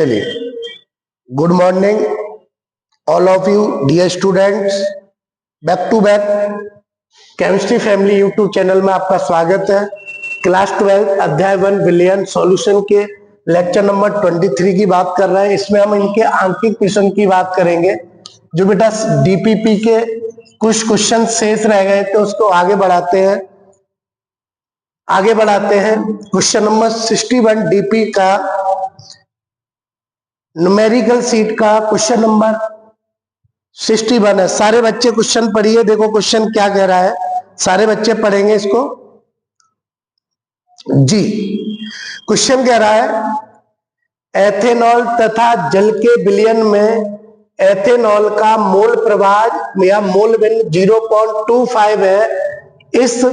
चलिए, good morning all of you dear students. Back to back chemistry family YouTube channel में आपका स्वागत है। क्लास 12 अध्याय 1 विलियन सॉल्यूशन के लेक्चर नंबर 23 की बात कर रहे हैं। इसमें हम इनके आंकिक प्रश्न की बात करेंगे। जो बेटा डीपीपी के कुछ क्वेश्चन शेष रह गए थे उसको आगे बढ़ाते हैं। क्वेश्चन नंबर 61 डीपी का न्यूमेरिकल सीट का क्वेश्चन नंबर 61 है। सारे बच्चे क्वेश्चन पढ़िए, देखो क्वेश्चन क्या कह रहा है, सारे बच्चे पढ़ेंगे इसको जी। क्वेश्चन कह रहा है एथेनॉल तथा जल के विलयन में एथेनॉल का मोल प्रभाव या मोल बिंदु 0.25 है। इस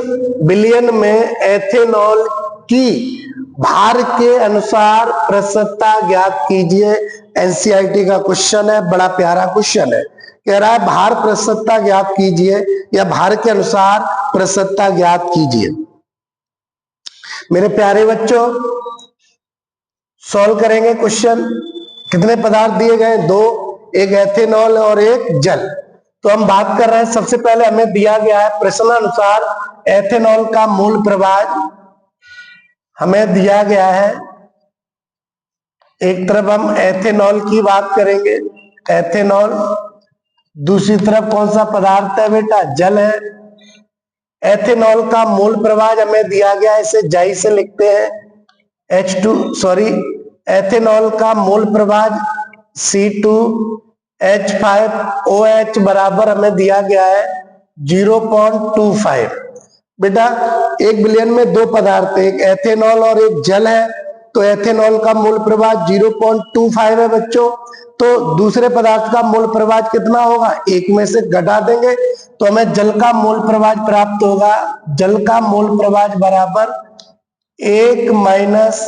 विलयन में एथेनॉल की भार के अनुसार प्रसन्नता ज्ञात कीजिए। एनसीईआरटी का क्वेश्चन है, बड़ा प्यारा क्वेश्चन है। कह रहा है भार प्रसन्नता ज्ञात कीजिए या भार के अनुसार प्रसन्नता ज्ञात कीजिए। मेरे प्यारे बच्चों सॉल्व करेंगे क्वेश्चन। कितने पदार्थ दिए गए? दो, एक एथेनॉल और एक जल। तो हम बात कर रहे हैं, सबसे पहले हमें दिया गया है प्रश्नानुसार एथेनॉल का मोल प्रभाव हमें दिया गया है। एक तरफ हम एथेनॉल की बात करेंगे, एथेनॉल। दूसरी तरफ कौन सा पदार्थ है बेटा? जल है। एथेनॉल का मोल प्रभाव हमें दिया गया है, इसे जाई से लिखते हैं एथेनॉल का मोल प्रभाव C2H5OH बराबर हमें दिया गया है 0.25। बेटा एक विलयन में दो पदार्थ है, एक एथेनॉल और एक जल है। तो एथेनॉल का मोल प्रभाव 0.25 है बच्चों। तो दूसरे पदार्थ का मोल प्रभाव कितना होगा? एक में से घटा देंगे तो हमें जल का मोल प्रभाव प्राप्त होगा। जल का मोल प्रभाव बराबर 1 माइनस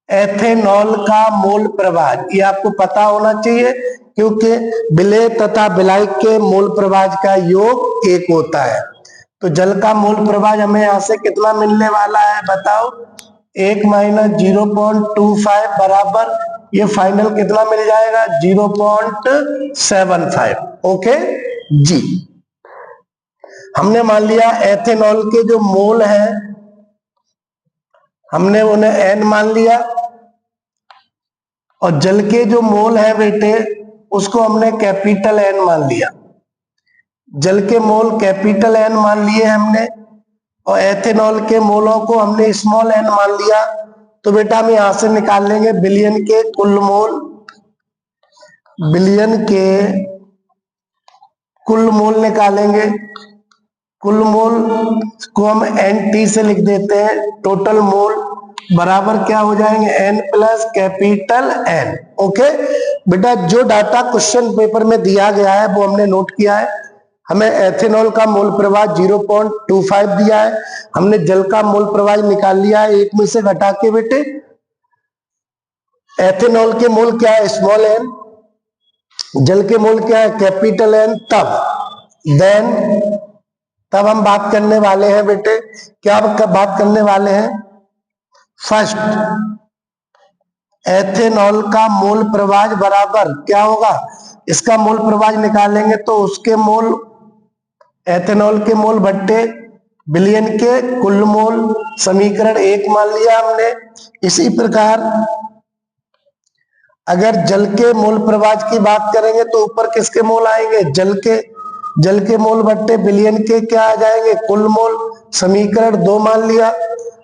एथेनॉल का मोल प्रभाव। ये आपको पता होना चाहिए क्योंकि विलेय तथा विलायक के मोल प्रभाव का योग 1 होता है। तो जल का मोल प्रभाव हमें यहां से कितना मिलने वाला है बताओ? 1 माइनस 0.25 बराबर ये फाइनल कितना मिल जाएगा? 0.75। ओके जी। हमने मान लिया एथेनॉल के जो मोल है हमने उन्हें n मान लिया और जल के जो मोल है बेटे उसको हमने कैपिटल N मान लिया। जल के मोल कैपिटल N मान लिए हमने और एथेनॉल के मोलों को हमने स्मॉल n मान लिया। तो बेटा हम यहां से निकाल लेंगे विलयन के कुल मोल। विलयन के कुल मोल निकालेंगे। कुल मोल को हम NT से लिख देते हैं। टोटल मोल बराबर क्या हो जाएंगे? N plus capital N। Okay बेटा जो डाटा क्वेश्चन पेपर में दिया गया है वो हमने नोट किया है। हमें एथेनॉल का मोल प्रभाव 0.25 दिया है। हमने जल का मोल प्रभाव निकाल लिया है एक में से घटा के बेटे। एथेनॉल के मोल क्या है? Small n। जल के मोल क्या है? Capital N। तब हम बात करने वाले हैं बेटे, क्या बात करने वाले हैं? फर्स्ट एथेनॉल का मोल प्रभाव बराबर क्या होगा? इसका मोल प्रभाव निकालेंगे तो उसके मोल एथेनॉल के मोल बट्टे विलयन के कुल मोल। समीकरण 1 मान लिया हमने। इसी प्रकार अगर जल के मोल प्रभाव की बात करेंगे तो ऊपर किसके मोल आएंगे? जल के मोल बट्टे विलयन के क्या आ जाएंगे? कुल मोल। समीकरण 2 मान लिया।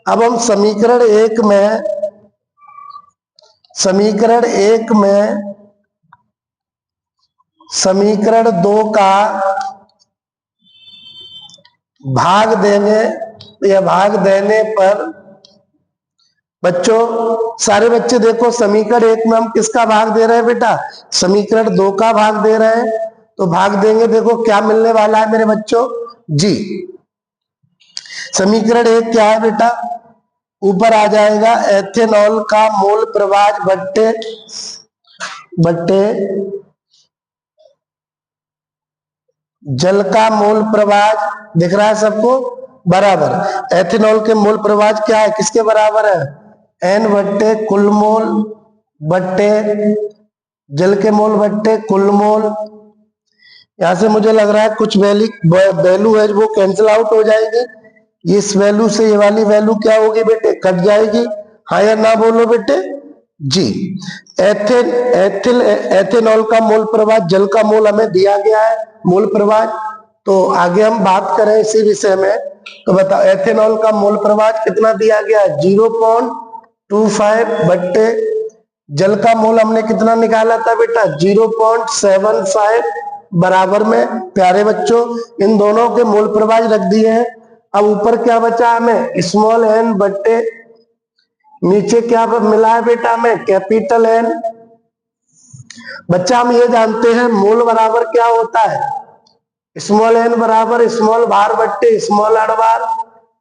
अब हम समीकरण 1 में समीकरण 2 का भाग देंगे या भाग देने पर बच्चों सारे बच्चे देखो समीकरण 1 में हम किसका भाग दे रहे हैं बेटा? समीकरण 2 का भाग दे रहे हैं। तो भाग देंगे, देखो क्या मिलने वाला है मेरे बच्चों जी। समीकरण 1 क्या है बेटा? ऊपर आ जाएगा एथेनॉल का मोल प्रभाव बट्टे जल का मोल प्रभाव। दिख रहा है सबको? बराबर एथेनॉल के मोल प्रभाव क्या है? किसके बराबर है? N बट्टे कुल मोल बट्टे जल के मोल बट्टे कुल मोल। यहां से मुझे लग रहा है कुछ वैल्यू है वो कैंसिल आउट हो जाएगी। इस वैल्यू से ये वाली वैल्यू क्या होगी बेटे, कट जाएगी। हाँ या ना बोलो बेटे जी। एथेनॉल का मोल प्रवाह, जल का मोल हमें दिया गया है मोल प्रवाह। तो आगे हम बात करें इसी विषय में, तो बताओ एथेनॉल का मोल प्रवाह कितना दिया गया है, 0.25 बट्टे जल का मोल हमने कितना निकाला था बेटा, 0.75 बराबर में। प्यारे बच्चों इन दोनों के मोल प्रवाह रख दिए हैं। अब ऊपर क्या बचा हमें, स्मॉल एन बट्टे नीचे क्या मिला है बेटा हमें, कैपिटल एन। बच्चा हम ये जानते हैं मोल बराबर क्या होता है, स्मॉल एन बराबर स्मॉल भार बट्टे स्मॉल अड़वार,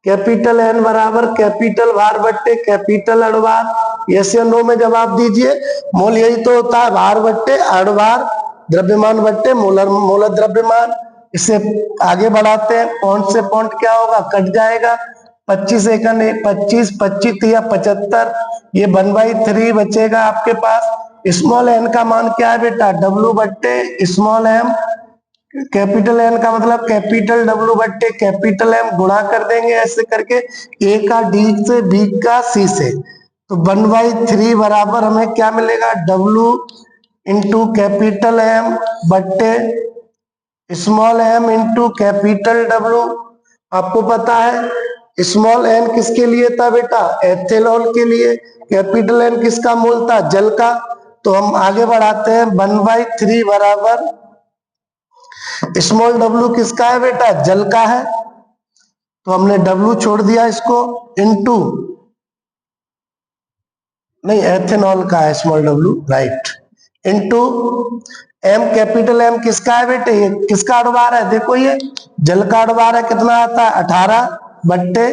कैपिटल एन बराबर कैपिटल भार बट्टे कैपिटल अड़वार। यस या नो में जवाब दीजिए। मोल यही तो होता है, भार बट्टे अड़वार, द्रव्यमान बट्टे मोलर द्रव्यमान। इसे आगे बढ़ाते हैं, पॉइंट से पॉइंट क्या होगा, कट जाएगा। 25 सेकंड 25 25 या 75, ये 1/3 बचेगा आपके पास। स्मॉल एन का मान क्या है बेटा, डब्ल्यू बट्टे स्मॉल एम, कैपिटल एन का मतलब कैपिटल डब्ल्यू बट्टे कैपिटल एम, गुणा कर देंगे ऐसे करके, ए का डी से बी का सी से। तो 1/3 बराबर हमें क्या मिलेगा, डब्ल्यू इंटू कैपिटल एम बट्टे small M into capital W. आपको पता है स्मॉल एन किसके लिए था बेटा, एथेनॉल के लिए। कैपिटल एन किसका मोल था, जल का। तो हम आगे बढ़ाते हैं, 1/3 बराबर स्मॉल डब्ल्यू किसका है बेटा, जल का है। तो हमने डब्ल्यू छोड़ दिया इसको, इनटू नहीं एथेनॉल का है small W, right, into M, capital M किसका है बेटे, ये किसका अड़वार है, देखो ये जल का अड़वार है, कितना आता है 18 बट्टे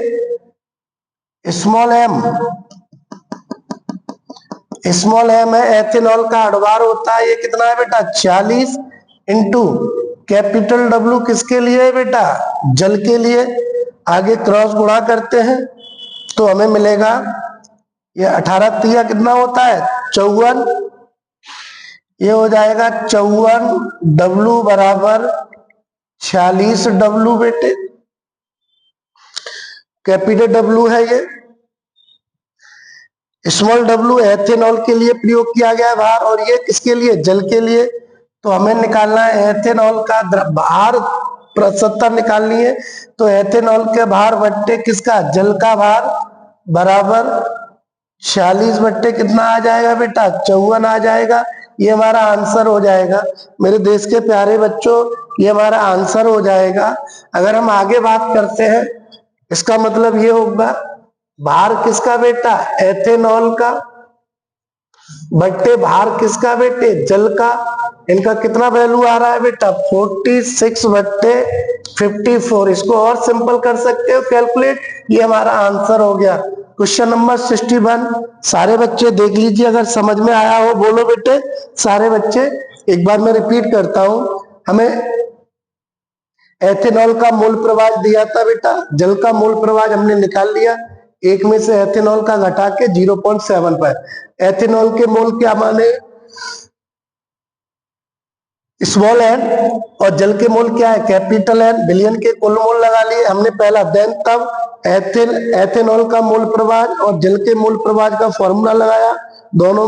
स्मॉल एम है एथेनॉल का अड़वार होता है, ये कितना है बेटा 40, इंटू कैपिटल डब्ल्यू किसके लिए है बेटा, जल के लिए। आगे क्रॉस गुणा करते हैं तो हमें मिलेगा ये 18 तिया कितना होता है 54, ये हो जाएगा 54 डब्ल्यू बराबर 46 डब्ल्यू बेटे, कैपिटल डब्ल्यू है ये। स्मॉल डब्ल्यू एथेनॉल के लिए प्रयोग किया गया है भार, और ये किसके लिए, जल के लिए। तो हमें निकालना है एथेनॉल का भार, प्रतिशतता निकालनी है। तो एथेनॉल के भार बट्टे किसका, जल का भार, बराबर 46 बट्टे कितना आ जाएगा बेटा 54 आ जाएगा। ये हमारा आंसर हो जाएगा मेरे देश के प्यारे बच्चों, ये हमारा आंसर हो जाएगा। अगर हम आगे बात करते हैं, इसका मतलब ये होगा भार किसका बेटा, एथेनॉल का, बट्टे भार किसका बेटे, जल का। इनका कितना वैल्यू आ रहा है बेटा 46 बट्टे 54। इसको और सिंपल कर सकते हो कैलकुलेट, ये हमारा आंसर हो गया। क्वेश्चन नंबर 61 सारे बच्चे देख लीजिए, अगर समझ में आया हो बोलो बेटे सारे बच्चे। एक बार मैं रिपीट करता हूं, हमें एथेनॉल का मूल प्रवाह दिया था बेटा, जल का मूल प्रवाह हमने निकाल लिया, एक में से एथेनॉल का घटा के 0.75। एथेनॉल के मोल क्या माने, स्मॉल एन, और जल के मोल क्या है कैपिटल एन। बिलियन के कुल मोल लगा लिए हमने पहला, देन तब एथेनॉल का मोल प्रवाह और जल के मोल प्रवाह का फॉर्मूला लगाया, दोनों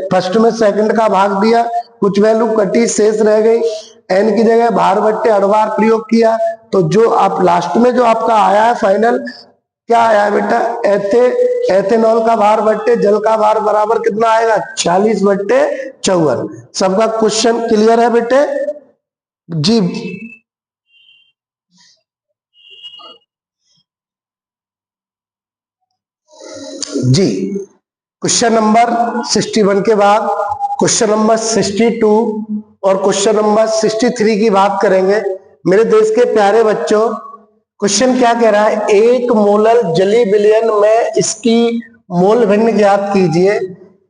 फर्स्ट में सेकंड का भाग दिया, कुछ वैल्यू कटी शेष रह गई, एन की जगह भार बट्टे अड़वार प्रयोग किया। तो जो आप लास्ट में जो आपका आया है फाइनल क्या आया है बेटा, एथेनॉल का भार बट्टे जल का भार बराबर कितना आएगा 46 बट्टे 54। सबका क्वेश्चन क्लियर है बेटे जी। जी क्वेश्चन नंबर 61 के बाद क्वेश्चन नंबर 62 और क्वेश्चन नंबर 63 की बात करेंगे मेरे देश के प्यारे बच्चों। क्वेश्चन क्या कह रहा है, एक मोलर जली विलयन में इसकी मोल भिन्न ज्ञात कीजिए।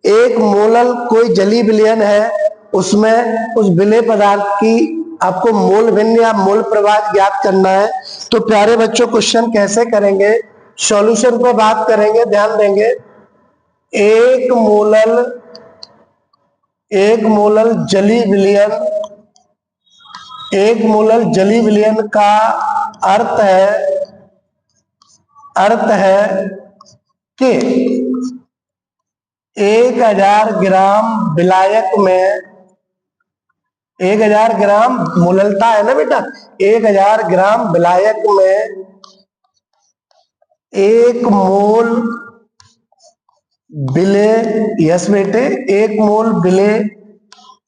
एक मोलर कोई जली विलयन है, उसमें उस विलय पदार्थ की आपको मोल भिन्न या मोल प्रवाह ज्ञात करना है। तो प्यारे बच्चों क्वेश्चन कैसे करेंगे, सॉल्यूशन पे बात करेंगे, ध्यान देंगे। एक मोलर एक मोलर जली विलयन का अर्थ है कि 1000 ग्राम विलायक में 1000 ग्राम मोललता है ना बेटा, 1000 ग्राम विलायक में 1 मोल विलेय, यस बेटे, 1 मोल विलेय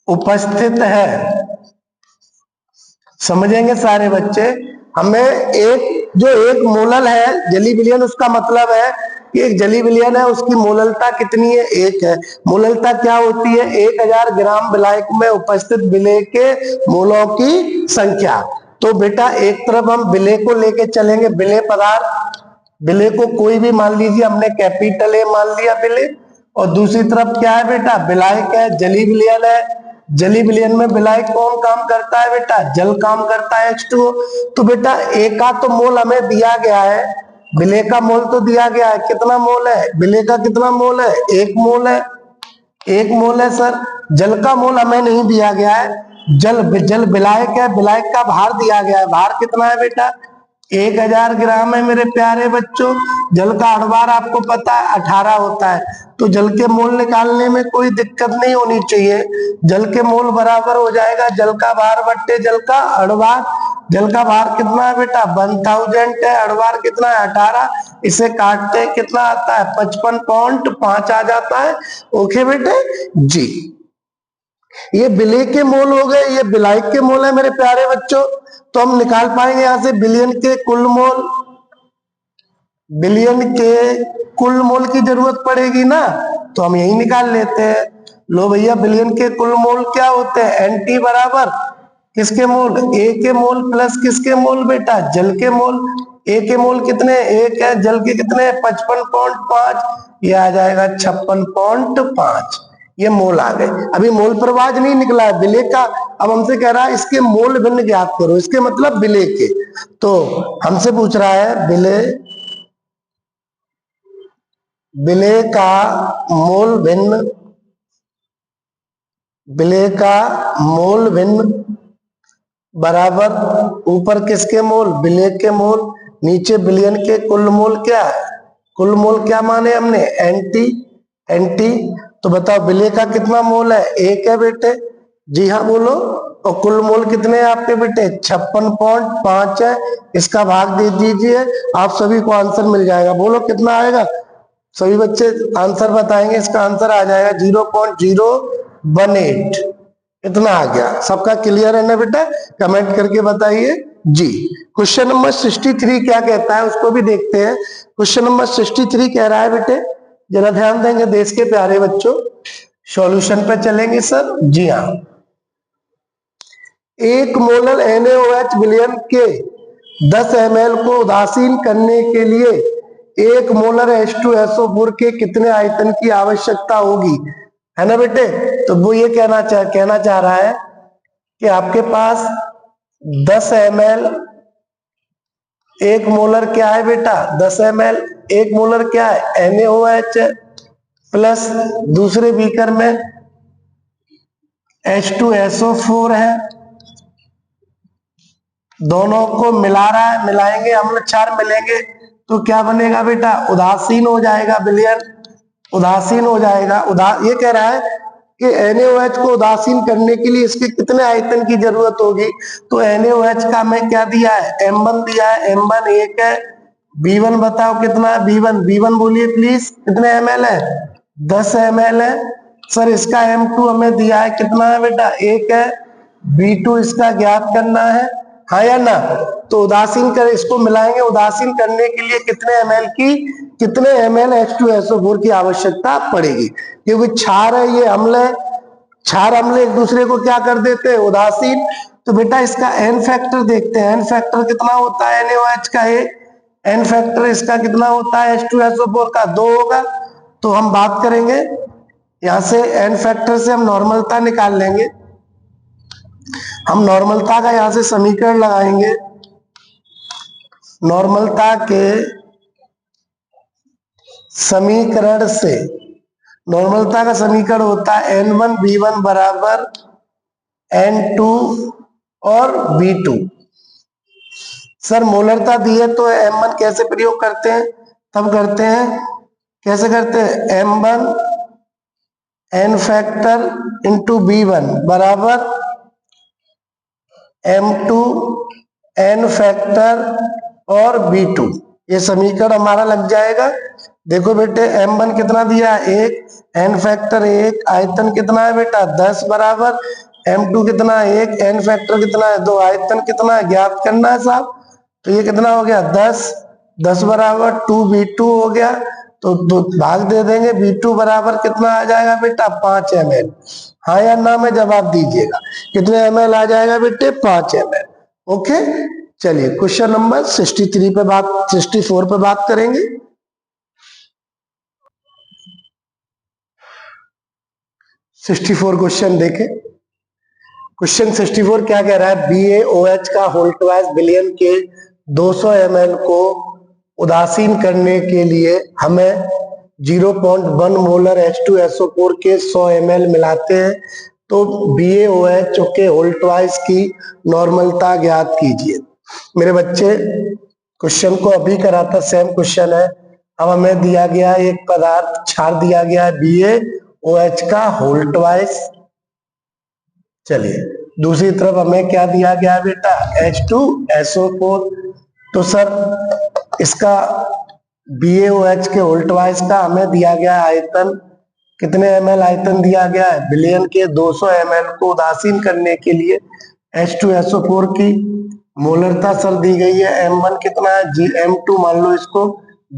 उपस्थित है। समझेंगे सारे बच्चे। हमें जो एक मोलल है जली विलयन, उसका मतलब है कि एक जली विलयन है, उसकी मोललता कितनी है, 1 है। मोललता क्या होती है, 1000 ग्राम विलायक में उपस्थित विलेय के मोलों की संख्या। तो बेटा एक तरफ हम विलेय को लेके चलेंगे, विलेय पदार्थ, विलेय को कोई भी मान लीजिए, हमने कैपिटल ए मान लिया विलेय, और दूसरी तरफ क्या है बेटा, विलायक है, जली विलयन है। जली विलयन में विलायक कौन काम करता है बेटा, जल काम करता है, H2O। तो बेटा एक का तो मोल हमें दिया गया है, विलेय का मोल तो दिया गया है, कितना मोल है, विलेय का कितना मोल है, 1 मोल है, 1 मोल है सर। जल का मोल हमें नहीं दिया गया है, जल विलायक है, विलायक का भार दिया गया है, भार कितना है बेटा, 1000 ग्राम है मेरे प्यारे बच्चों। जल का अणुभार आपको पता है 18 होता है, तो जल के मोल निकालने में कोई दिक्कत नहीं होनी चाहिए। जल के मोल बराबर हो जाएगा जल का भार बट्टे जल का अणुभार। जल का भार कितना है बेटा, 1000 है, अणुभार कितना है 18, इसे काटते कितना आता है, 55.5 आ जाता है। ओके बेटे जी, ये विलेय के मोल हो गए, ये विलायक के मोल है मेरे प्यारे बच्चों। तो हम निकाल पाएंगे यहां से बिलियन के कुल मोल, बिलियन के कुल मोल की जरूरत पड़ेगी ना, तो हम यही निकाल लेते हैं। लो भैया, बिलियन के कुल मोल क्या होते हैं, एनटी बराबर किसके मोल, ए के मोल प्लस किसके मोल बेटा, जल के मोल। ए के मोल कितने, 1 है, जल के कितने 55.5, ये आ जाएगा 56.5, ये मोल आ गए। अभी मोल प्रवाह नहीं निकला है विलेय का, अब हमसे कह रहा है इसके मोल भिन्न ज्ञात करो, इसके मतलब विलेय के। तो हमसे पूछ रहा है विलेय का मोल भिन्न, विलेय का मोल भिन्न बराबर ऊपर किसके मोल, विलेय के मोल, नीचे बिलियन के कुल मोल क्या है, कुल मोल क्या माने हमने, एनटी, एनटी। तो बताओ विलेय का कितना मोल है, 1 है बेटे, जी हाँ बोलो। और कुल मोल कितने हैं आपके बेटे, 56.5 है, इसका भाग दे दीजिए, आप सभी को आंसर मिल जाएगा। बोलो कितना आएगा, सभी बच्चे आंसर बताएंगे, इसका आंसर आ जाएगा 0.018, इतना आ गया। सबका क्लियर है ना बेटा, कमेंट करके बताइए जी। क्वेश्चन नंबर 63 क्या कहता है उसको भी देखते हैं। क्वेश्चन नंबर 63 कह रहा है बेटे, जरा ध्यान देंगे देश के प्यारे बच्चों, सॉल्यूशन पे चलेंगे सर, जी हाँ। 1 मोलर NaOH विलयन के 10 ml को उदासीन करने के लिए 1 मोलर H2SO4 के कितने आयतन की आवश्यकता होगी, है ना बेटे। तो वो ये कहना चाह रहा है कि आपके पास 10 ml, 1 मोलर क्या है बेटा, 10 ml, 1 मोलर क्या है, NaOH प्लस दूसरे बीकर में H2SO4 है, दोनों को मिला रहा है, मिलाएंगे अम्ल क्षार मिलेंगे तो क्या बनेगा बेटा, उदासीन हो जाएगा विलयन, उदासीन हो जाएगा। ये कह रहा है कि NaOH को उदासीन करने के लिए इसके कितने आयतन की जरूरत होगी। तो NaOH का मैं क्या दिया है, M1 दिया है, M1 1 है, B1 बताओ कितना है, B1 बोलिए प्लीज, कितने ml है, 10 ml है। सर इसका M2 हमें दिया है, कितना है बेटा, 1 है, B2 इसका ज्ञात करना है, हाँ या ना। तो उदासीन कर, इसको मिलाएंगे, उदासीन करने के लिए कितने ml H2SO4 की आवश्यकता पड़ेगी, क्योंकि क्षार है, ये अम्ल है, क्षार अम्ल एक दूसरे को क्या कर देते हैं, उदासीन। तो बेटा इसका एन फैक्टर देखते हैं, एन फैक्टर कितना होता है NaOH का, एन फैक्टर इसका कितना होता है H2SO4 का, 2 होगा। तो हम बात करेंगे यहां से, एन फैक्टर से हम नॉर्मलता निकाल लेंगे, हम नॉर्मलता का यहां से समीकरण लगाएंगे, नॉर्मलता के समीकरण से नॉर्मलता का समीकरण होता है N1B1 बराबर N2 और B2। सर मोलरता दी है तो M1 कैसे प्रयोग करते हैं? तब करते हैं, कैसे करते हैं? M1 N factor into B1 बराबर M2 N फैक्टर और B2। ये समीकरण हमारा लग जाएगा। देखो बेटे M1 कितना दिया है? 1, N फैक्टर 1, आयतन कितना है बेटा? 10 बराबर M2 कितना है? 1, N फैक्टर कितना है? 2, आयतन कितना है? ज्ञात करना है साहब। तो ये कितना हो गया? 10 बराबर 2B2 हो गया। तो दो भाग दे देंगे। B2 बराबर कितना आ जाएगा बेटा? 5 ml। हाँ या ना में जवाब दीजिएगा। कितने ml आ जाएगा बेटे? 5 ml। ओके, चलिए क्वेश्चन नंबर 64 पे बात करेंगे। क्वेश्चन देखें। क्वेश्चन 64 क्या कह रहा है? BaOH का होल ट्वाइस बिलियन के 200 ml को उदासीन करने के लिए हमें 0.1 मोलर H2SO4 के 100 ml मिलाते हैं, तो BaOH के होल ट्वाइस की नॉर्मलता ज्ञात कीजिए। मेरे बच्चे क्वेश्चन को अभी करा था, सेम क्वेश्चन है। अब हमें दिया गया एक पदार्थ क्षार दिया गया है BaOH का होल ट्वाइस। चलिए दूसरी तरफ हमें क्या दिया गया बेटा? H2SO4। तो सर इसका BaOH के होल ट्वाइस का हमें दिया गया आयतन, कितने ml आयतन दिया गया है? बिलियन के 200 ml को उदासीन करने के लिए H2SO4 की मोलरता सर दी गई है। M1 कितना है? M2 मान लो इसको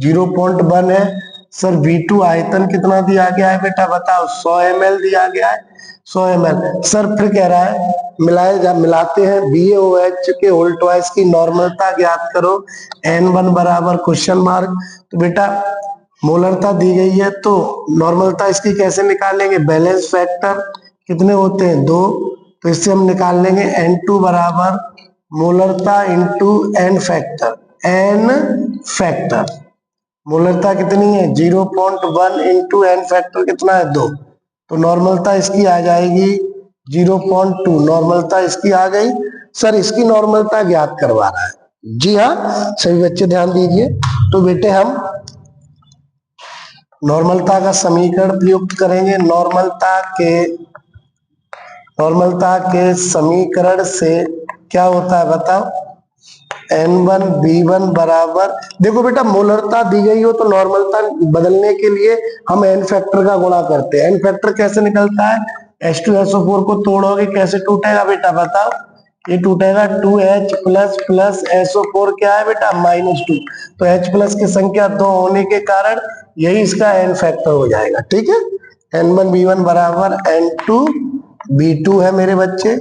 0.1 है। सर V2 आयतन कितना दिया गया है बेटा? बताओ। 100 ml दिया गया है, 100 ml। सर फिर कह रहा है मिलाते हैं BaOH के होल ट्वाइस की नॉर्मलता ज्ञात करो। N1 बराबर क्वेश्चन मार्क। तो बेटा मोलरता दी गई है तो नॉर्मलता इसकी कैसे निकालेंगे? बैलेंस फैक्टर कितने होते हैं? 2। तो इससे हम निकाल लेंगे N2 बराबर मोलरता into N factor. N factor मोलरता कितनी है? 0.1 इंटू N फैक्टर कितना है? 2। तो नॉर्मलता इसकी आ जाएगी 0.2। नॉर्मलता इसकी आ गई। सर इसकी नॉर्मलता ज्ञात करवा रहा है। जी हाँ सभी बच्चे ध्यान दीजिए। तो बेटे हम नॉर्मलता का समीकरण प्रयुक्त करेंगे। नॉर्मलता के समीकरण से क्या होता है बताओ? N1B1 बराबर, देखो बेटा मोलरता दी गई हो तो नॉर्मलता बदलने के लिए हम N फैक्टर का गुणा करते हैं। N फैक्टर कैसे निकलता है? H2SO4 को तोड़ोगे कैसे टूटेगा बेटा? बताओ। ये टूटेगा 2H प्लस प्लस SO4 क्या है बेटा? -2। तो H प्लस की संख्या 2 होने के कारण यही इसका N फैक्टर हो जाएगा। ठीक है, N1B1 बराबर N2B2 है मेरे बच्चे।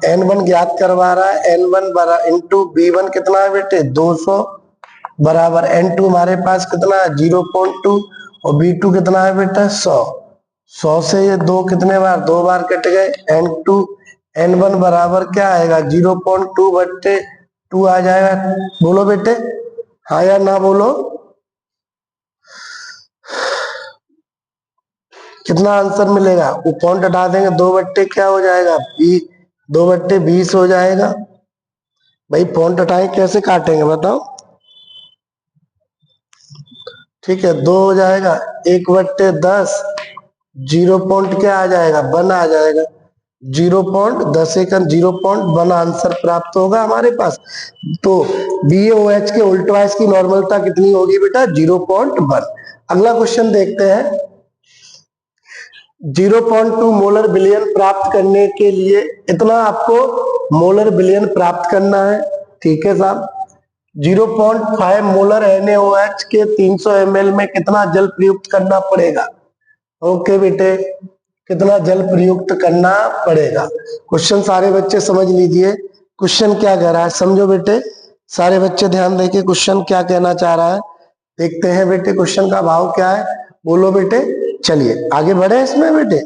N1 ज्ञात करवा रहा है। N1 बराबर इंटू B1 कितना है बेटे? 200 बराबर N2 हमारे पास कितना है? 0.2 और B2 कितना है बेटा? 100। 100 से ये 2 कितने बार? 2 बार कट गए। N1 बराबर क्या आएगा? 0.2 बट्टे 2 आ जाएगा। बोलो बेटे हाँ या ना बोलो। कितना आंसर मिलेगा? वो पॉइंट हटा देंगे, 2 बट्टे क्या हो जाएगा? 2 बट्टे 20 हो जाएगा। भाई पॉइंट हटाएं कैसे काटेंगे बताओ? ठीक है 2 हो जाएगा, 1/10। 0 पॉइंट क्या आ जाएगा? 1 आ जाएगा। 0.10 0.1 आंसर प्राप्त होगा हमारे पास। तो BaOH के होल ट्वाइस की नॉर्मलता कितनी होगी बेटा? 0.1। अगला क्वेश्चन देखते हैं। 0.2 मोलर बिलियन प्राप्त करने के लिए इतना आपको मोलर बिलियन प्राप्त करना है। ठीक है साहब। 0.5 मोलर NaOH के 300 ml में कितना जल प्रयुक्त करना पड़ेगा? ओके बेटे, कितना जल प्रयुक्त करना पड़ेगा? क्वेश्चन सारे बच्चे समझ लीजिए। क्वेश्चन क्या कह रहा है समझो बेटे। सारे बच्चे ध्यान देके क्वेश्चन क्या कहना चाह रहा है देखते हैं बेटे। क्वेश्चन का भाव क्या है बोलो बेटे। चलिए आगे बढ़े इसमें बेटे,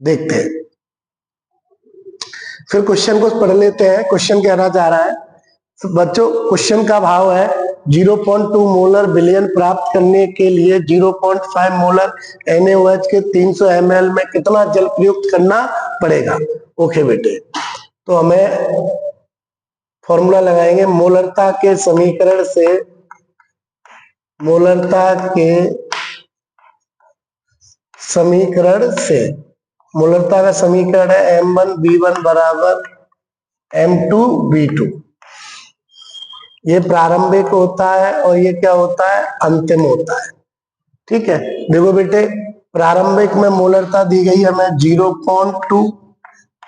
देखते हैं। फिर क्वेश्चन को पढ़ लेते हैं। क्वेश्चन कहना चाह रहा है बच्चों, क्वेश्चन का भाव है 0.2 मोलर विलयन प्राप्त करने के लिए 0.5 मोलर NaOH के 300 ml में कितना जल प्रयुक्त करना पड़ेगा। ओके बेटे, तो हमें फॉर्मूला लगाएंगे मोलरता के समीकरण से। मोलरता का समीकरण है M1V1 बराबर M2V2। ये प्रारंभिक होता है और ये क्या होता है, अंतिम होता है। ठीक है, देखो बेटे, प्रारंभिक में मोलरता दी गई है हमें 0.2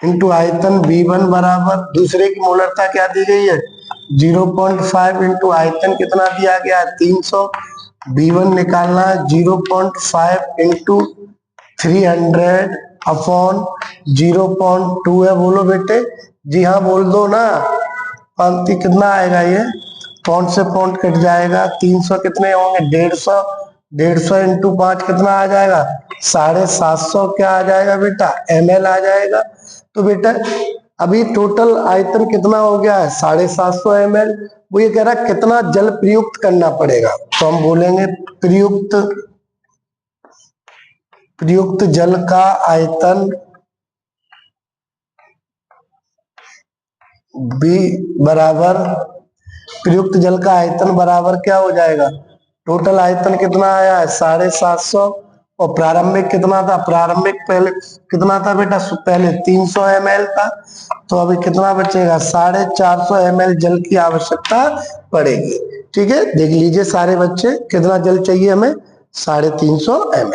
इंटू आयतन V1 बराबर, दूसरे की मोलरता क्या दी गई है 0.5 इंटू आयतन कितना दिया गया है 300। V1 निकालना है 0.5 इंटू 300 अपॉन 0.2 है। बोलो बेटे, जी हाँ बोल दो ना। पंक्ति कितना आएगा, ये पॉइंट से पॉइंट कट जाएगा, 300 कितने होंगे 150, 150 इंटू 5 कितना आ जाएगा 750, क्या आ जाएगा बेटा ml आ जाएगा। तो बेटा अभी टोटल आयतन कितना हो गया है 750 ml। वो ये कह रहा है कितना जल प्रयुक्त करना पड़ेगा, तो हम बोलेंगे प्रयुक्त जल का आयतन B बराबर, प्रयुक्त जल का आयतन बराबर क्या हो जाएगा, टोटल आयतन कितना आया है 750 और प्रारंभिक कितना था, प्रारंभिक पहले कितना था बेटा, पहले 300 ml था, तो अभी कितना बचेगा 450 ml जल की आवश्यकता पड़ेगी। ठीक है, देख लीजिए सारे बच्चे, कितना जल चाहिए हमें 350 ml।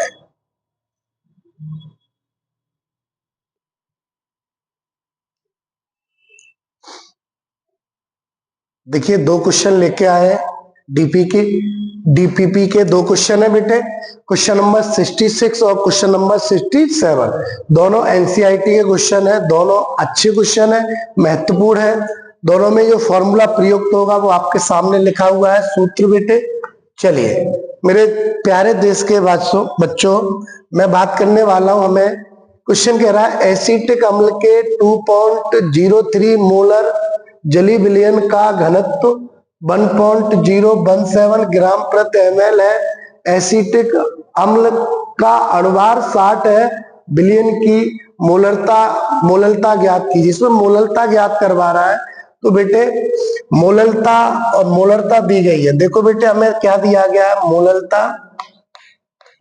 देखिए 2 क्वेश्चन लेके आए डीपीपी के 2 क्वेश्चन है बेटे, क्वेश्चन नंबर 66 और क्वेश्चन नंबर 67। दोनों एनसीईआरटी के क्वेश्चन है, दोनों अच्छे क्वेश्चन है, महत्वपूर्ण है। दोनों में जो फॉर्मूला प्रयुक्त होगा वो आपके सामने लिखा हुआ है, सूत्र बेटे। चलिए मेरे प्यारे देश के बच्चों, मैं बात करने वाला हूं, हमें क्वेश्चन कह रहा है एसिटिक अम्ल के 2.03 मोलर जलीय विलयन का घनत्व 1.017 ग्राम प्रति ml है। एसिटिक अम्ल का अणुभार 60 है, विलयन की मोललता ज्ञात कीजिए। इसमें मोललता ज्ञात करवा रहा है, तो बेटे मोललता और मोलरता दी गई है। देखो बेटे हमें क्या दिया गया है,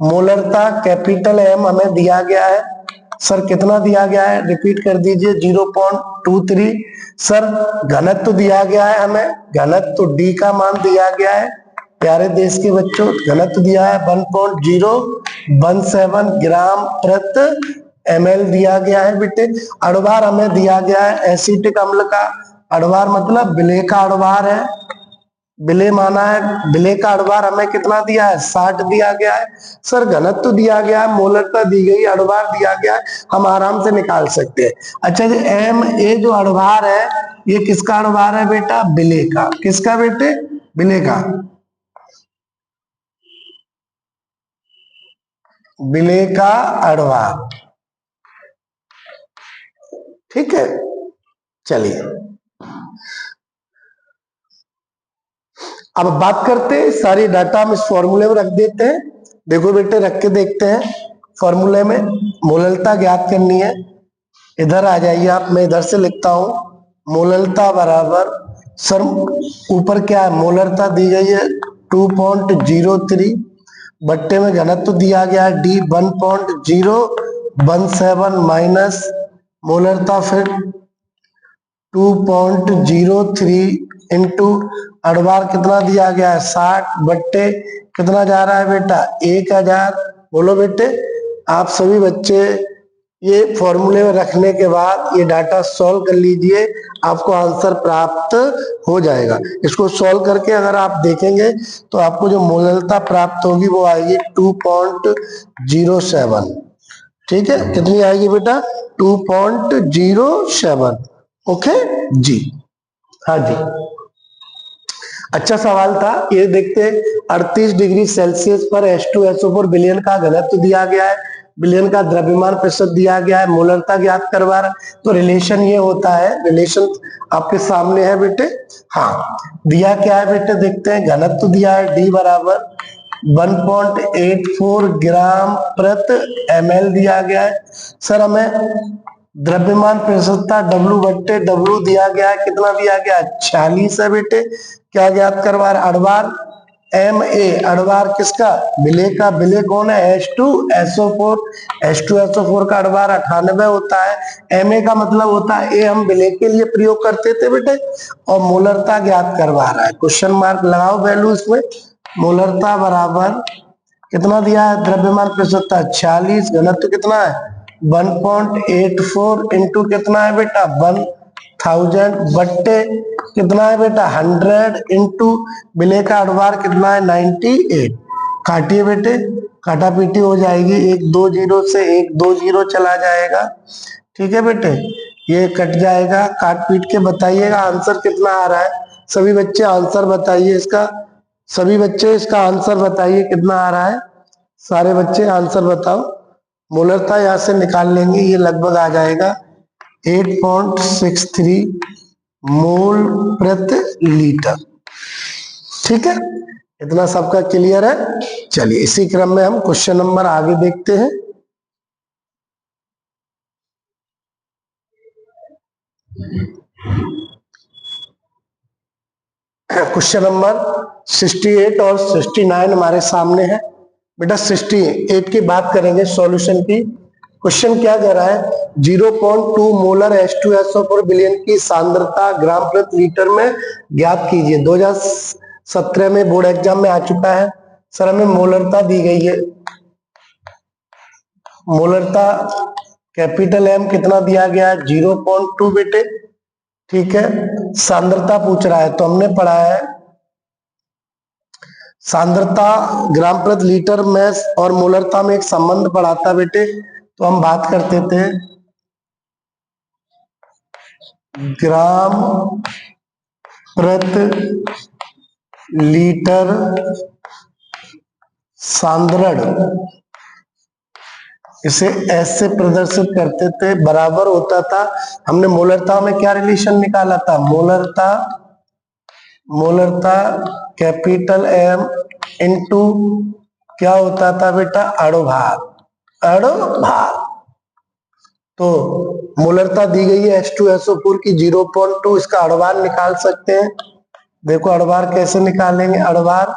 मोलरता कैपिटल M हमें दिया गया है। सर कितना दिया गया है, रिपीट कर दीजिए 0.23। सर घनत्व दिया गया है हमें, घनत्व D का मान दिया गया है। प्यारे देश के बच्चों, घनत्व दिया है 1.017 ग्राम प्रति ml दिया गया है बेटे। अणुभार हमें दिया गया है, एसिटिक अम्ल का अणुभार मतलब विलेय का अणुभार है, विलेय माना है, विलेय का अणुभार हमें कितना दिया है 60 दिया गया है। सर घनत्व दिया गया है, मोलरता दी गई, अणुभार दिया गया है, हम आराम से निकाल सकते हैं। अच्छा जी, Ma जो अणुभार है ये किसका अणुभार है बेटा, विलेय का। किसका बेटे, विलेय का, विलेय का अणुभार। ठीक है, चलिए अब बात करते हैं, सारी डाटा हम इस फॉर्मूले में रख देते हैं। देखो बेटे रख के देखते हैं, फॉर्मूले में मोललता ज्ञात करनी है। इधर आ जाइए आप, मैं इधर से लिखता हूं मोललता बराबर, सर ऊपर क्या है मोलरता दी गई है 2.03, बट्टे में घनत्व दिया गया है D 1.017 माइनस मोलरता फिर 2.03 इंटू अणुभार कितना दिया गया है 60 बट्टे कितना जा रहा है बेटा 1000। बोलो बेटे, आप सभी बच्चे ये फॉर्मूले में रखने के बाद ये डाटा सॉल्व कर लीजिए, आपको आंसर प्राप्त हो जाएगा। इसको सॉल्व करके अगर आप देखेंगे तो आपको जो मोललता प्राप्त होगी वो आएगी 2.07। ठीक है, कितनी आएगी बेटा 2.07। ओके जी, हाँ जी, अच्छा सवाल था ये। देखते 38 डिग्री सेल्सियस पर H2SO4 विलयन का घनत्व दिया गया है बिलियन का द्रव्यमान प्रतिशत दिया गया है, मोलरता ज्ञात करवा रहा है। तो रिलेशन ये होता है, रिलेशन आपके सामने है बेटे। हाँ, दिया क्या है बेटे, देखते हैं। घनत्व दिया है D बराबर 1.84 ग्राम प्रति ml दिया गया है। सर हमें द्रव्यमान प्रतिशतता W दिया गया है, कितना दिया गया है, 46 है बेटे। क्या ज्ञात करवा रहा है, अड़वार Ma, अड़वार किसका, विलेय का। विलेय कौन है, H2SO4। H2SO4 का अड़वार 98 होता है। Ma का मतलब होता है, A हम विलेय के लिए प्रयोग करते थे बेटे। और मोलरता ज्ञात करवा रहा है, क्वेश्चन मार्क लगाओ वैल्यू इसमें। मोलरता बराबर कितना दिया है, द्रव्यमान प्रतिशतता 46, घनत्व कितना है 1.84 इंटू कितना है बेटा 1000 बट्टे कितना है बेटा 100 इंटू विलेय का अड़वार कितना है 98। काटिए बेटे, काटा पीटी हो जाएगी, 1 2 0 से 1 2 0 चला जाएगा। ठीक है बेटे, ये कट जाएगा। काट पीट के बताइएगा आंसर कितना आ रहा है। सभी बच्चे आंसर बताइए इसका, सभी बच्चे इसका आंसर बताइए कितना आ रहा है। सारे बच्चे आंसर बताओ। मोलरता यहां से निकाल लेंगे, ये लगभग आ जाएगा 8.63 मोल प्रति लीटर। ठीक है, इतना सबका क्लियर है। चलिए इसी क्रम में हम क्वेश्चन नंबर आगे देखते हैं। क्वेश्चन नंबर 68 और 69 हमारे सामने है बेटा। 68 की बात करेंगे सॉल्यूशन की। क्वेश्चन क्या कह रहा है, 0.2 मोलर H2SO4 विलयन की सांद्रता ग्राम प्रति लीटर में ज्ञात कीजिए। 2017 में बोर्ड एग्जाम में आ चुका है। सर हमें मोलरता दी गई है, मोलरता कैपिटल M कितना दिया गया है 0.2 बेटे। ठीक है, सांद्रता पूछ रहा है, तो हमने पढ़ा है सांद्रता ग्राम प्रति लीटर में और मोलरता में एक संबंध पढ़ा था बेटे। तो हम बात करते थे ग्राम प्रति लीटर सांद्रण, इसे S से प्रदर्शित करते थे, बराबर होता था। हमने मोलरता में क्या रिलेशन निकाला था, मोलरता कैपिटल M इंटू क्या होता था बेटा अणुभार। तो मोलरता दी गई है H2SO4 की 0.2, इसका अणुभार निकाल सकते हैं। देखो अणुभार कैसे निकालेंगे, अणुभार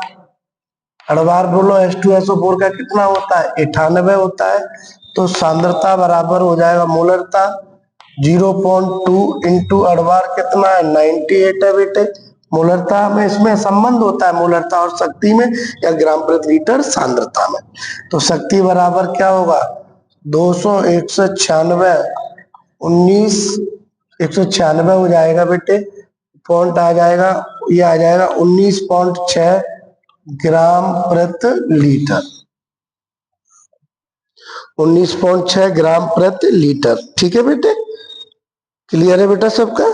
बोलो H2SO4 का कितना होता है 98 होता है। तो सांद्रता बराबर हो जाएगा मोलरता 0.2 इंटू अणुभार कितना है 98 है बेटे। मोलरता में इसमें संबंध होता है मोलरता और शक्ति में या ग्राम प्रति लीटर सांद्रता में। तो शक्ति बराबर क्या होगा 200 196 19 196 हो जाएगा बेटे। पॉइंट आ जाएगा, ये आ जाएगा 19.6 ग्राम प्रति लीटर, 19.6 ग्राम प्रति लीटर। ठीक है बेटे, क्लियर है बेटा सबका।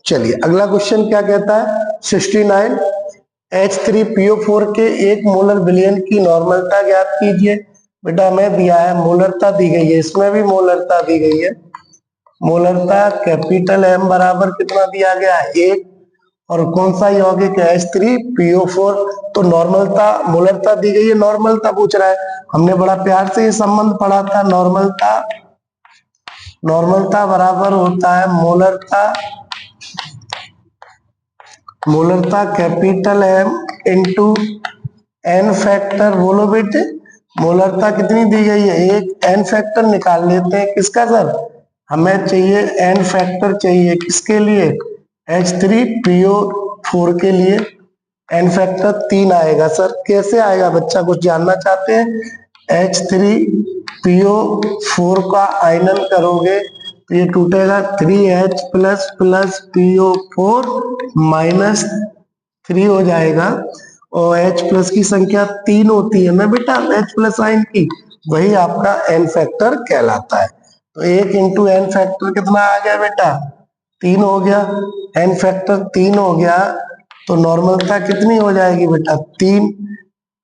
चलिए अगला क्वेश्चन क्या कहता है 69, H3PO4 के 1 मोलर विलयन की नॉर्मलता ज्ञात कीजिए। बेटा हमें दिया है मोलरता दी गई है, इसमें भी मोलरता दी गई है। मोलरता कैपिटल M बराबर कितना दिया गया है 1, और कौन सा यौगिक है H3PO4। तो नॉर्मलता मोलरता दी गई है, नॉर्मलता पूछ रहा है। हमने बड़ा प्यार से ये संबंध पढ़ा था, नॉर्मलता बराबर होता है मोलरता capital M into N factor. बोलो बेटे मोलरता कितनी दी गई है 1, N फैक्टर निकाल लेते हैं। किसका सर, हमें चाहिए N फैक्टर चाहिए, किसके लिए H3PO4 के लिए। N फैक्टर 3 आएगा। सर कैसे आएगा, बच्चा कुछ जानना चाहते हैं। H3PO4 का आयनन करोगे तो ये टूटेगा 3H plus plus PO4 minus 3 हो जाएगा। और H प्लस की संख्या 3 होती है ना बेटा H प्लस आयन की, वही आपका N फैक्टर कहलाता है। तो 1 इंटू N फैक्टर कितना आ गया बेटा 3 हो गया। N फैक्टर 3 हो गया तो नॉर्मलता कितनी हो जाएगी बेटा 3।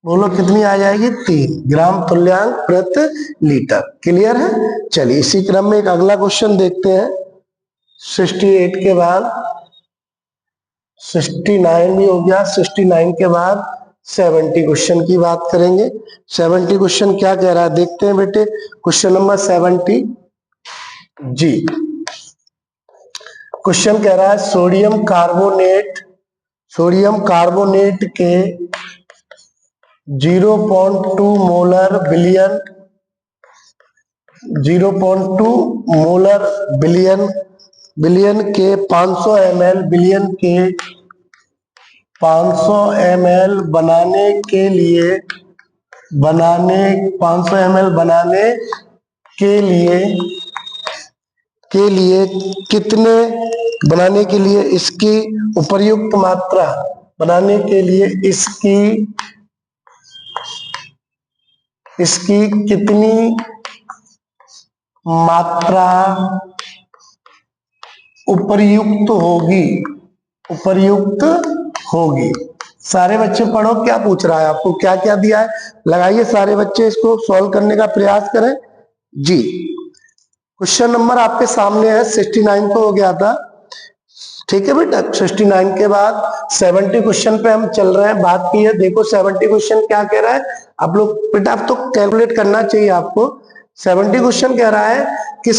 बोलो कितनी आ जाएगी? 3 ग्राम तुल्यांक प्रति लीटर। क्लियर है? चलिए इसी क्रम में एक अगला क्वेश्चन देखते हैं। 68 के बाद 69 भी हो गया। 69 के बाद 70 क्वेश्चन की बात करेंगे। 70 क्वेश्चन क्या कह रहा है देखते हैं बेटे। क्वेश्चन नंबर 70 जी। क्वेश्चन कह रहा है सोडियम कार्बोनेट के 0.2 मोलर बिलियन 0.2 मोलर बिलियन के 500 ml बिलियन के 500 ml बनाने के लिए 500 ml बनाने के लिए कितने बनाने के लिए इसकी उपर्युक्त मात्रा बनाने के लिए इसकी कितनी मात्रा उपर्युक्त होगी। सारे बच्चे पढ़ो क्या पूछ रहा है आपको, क्या क्या दिया है। लगाइए सारे बच्चे, इसको सॉल्व करने का प्रयास करें जी। क्वेश्चन नंबर आपके सामने है। 69 तो हो गया था, ठीक है बेटा। 69 के बाद 70 क्वेश्चन पे हम चल रहे हैं। बात की है, देखो 70 क्वेश्चन क्या कह रहा है। आप लोग बेटा, आप तो कैलकुलेट करना चाहिए आपको। 70 क्वेश्चन कह रहा है कि